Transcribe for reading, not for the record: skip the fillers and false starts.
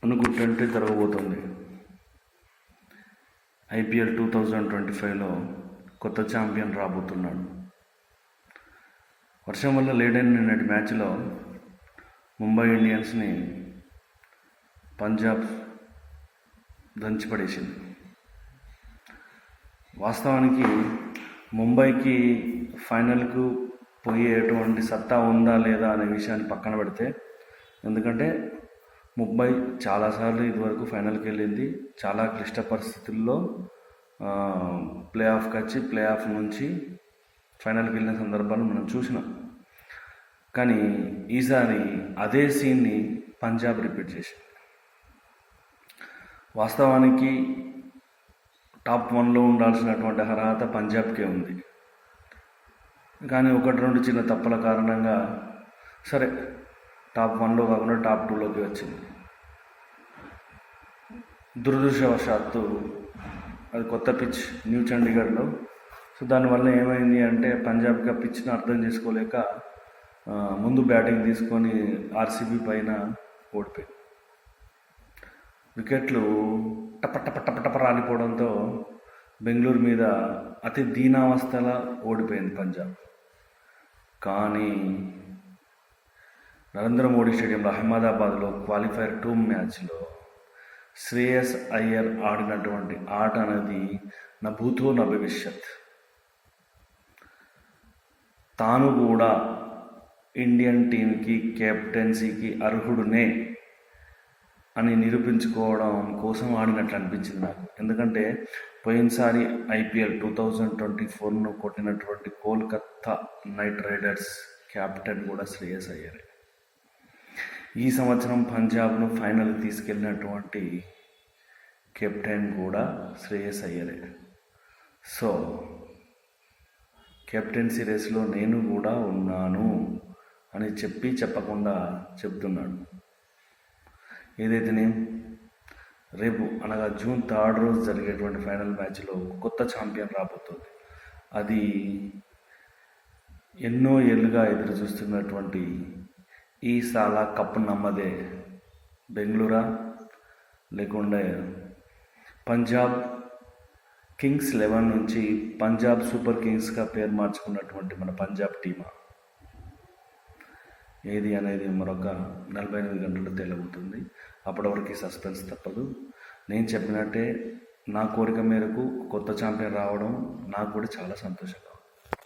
అనుకుంటుంటే జరగబోతుంది. IPL 2025లో కొత్త ఛాంపియన్ రాబోతున్నాడు. వర్షం వల్ల లేడైన నిన్నటి మ్యాచ్లో ముంబై ఇండియన్స్ని పంజాబ్ దంచిపడేసింది. వాస్తవానికి ముంబైకి ఫైనల్కు పోయేటువంటి సత్తా ఉందా లేదా అనే విషయాన్ని పక్కన పెడితే, ఎందుకంటే ముంబై చాలాసార్లు ఇదివరకు ఫైనల్కి వెళ్ళింది. చాలా క్లిష్ట పరిస్థితుల్లో ప్లే ఆఫ్కి వచ్చి ప్లే ఆఫ్ నుంచి ఫైనల్కి వెళ్ళిన సందర్భాలు మనం చూసినాం. కానీ ఈసారి అదే సీన్ని పంజాబ్ రిపీట్ చేసింది. వాస్తవానికి టాప్ 1లో ఉండాల్సినటువంటి అర్హత పంజాబ్కే ఉంది. కానీ 1-2 చిన్న తప్పుల కారణంగా సరే టాప్ 1లో కాకుండా టాప్ 2లోకి వచ్చింది. దురదృష్టవశాత్తు అది కొత్త పిచ్ న్యూ చండీగఢ్లో. సో దానివల్ల ఏమైంది అంటే పంజాబ్కి ఆ పిచ్ని అర్థం చేసుకోలేక ముందు బ్యాటింగ్ తీసుకొని RCB పైన ఓడిపోయింది. వికెట్లు టప రాలిపోవడంతో బెంగళూరు మీద అతి దీనావస్థలా ఓడిపోయింది పంజాబ్. కానీ నరేంద్ర మోడీ స్టేడియంలో అహ్మదాబాద్లో క్వాలిఫైర్ 2 మ్యాచ్లో శ్రేయస్ అయ్యర్ ఆడినటువంటి ఆట అనేది నా భూతో నా భవిష్యత్. తాను కూడా ఇండియన్ టీంకి కెప్టెన్సీకి అర్హుడునే అని నిరూపించుకోవడం కోసం ఆడినట్లు అనిపించింది నాకు. ఎందుకంటే పోయినసారి IPL 2024ను కొట్టినటువంటి కోల్కత్తా నైట్ రైడర్స్ కెప్టెన్ కూడా శ్రేయస్ అయ్యరే. ఈ సంవత్సరం పంజాబ్ను ఫైనల్ తీసుకెళ్ళినటువంటి కెప్టెన్ కూడా శ్రేయస్ అయ్యరే. సో కెప్టెన్సీ రేస్లో నేను కూడా ఉన్నాను అని చెప్పకుండా చెప్తున్నాడు. ఏదైతేనే రేపు అనగా జూన్ 3 రోజు జరిగేటువంటి ఫైనల్ మ్యాచ్లో కొత్త ఛాంపియన్ రాబోతుంది. అది ఎన్నో ఏళ్ళుగా ఎదురు చూస్తున్నటువంటి ఈ సాలా కప్పు నమ్మదే బెంగళూరా లేకుంటే పంజాబ్ కింగ్స్ 11 నుంచి పంజాబ్ సూపర్ కింగ్స్గా పేరు మార్చుకున్నటువంటి మన పంజాబ్ టీమా ఏది అనేది మరొక 48 గంటలు తేలబోతుంది. అప్పటివరకు సస్పెన్స్ తప్పదు. నేను చెప్పినట్టే నా కోరిక మేరకు కొత్త ఛాంపియన్ రావడం నాకు కూడా చాలా సంతోషంగా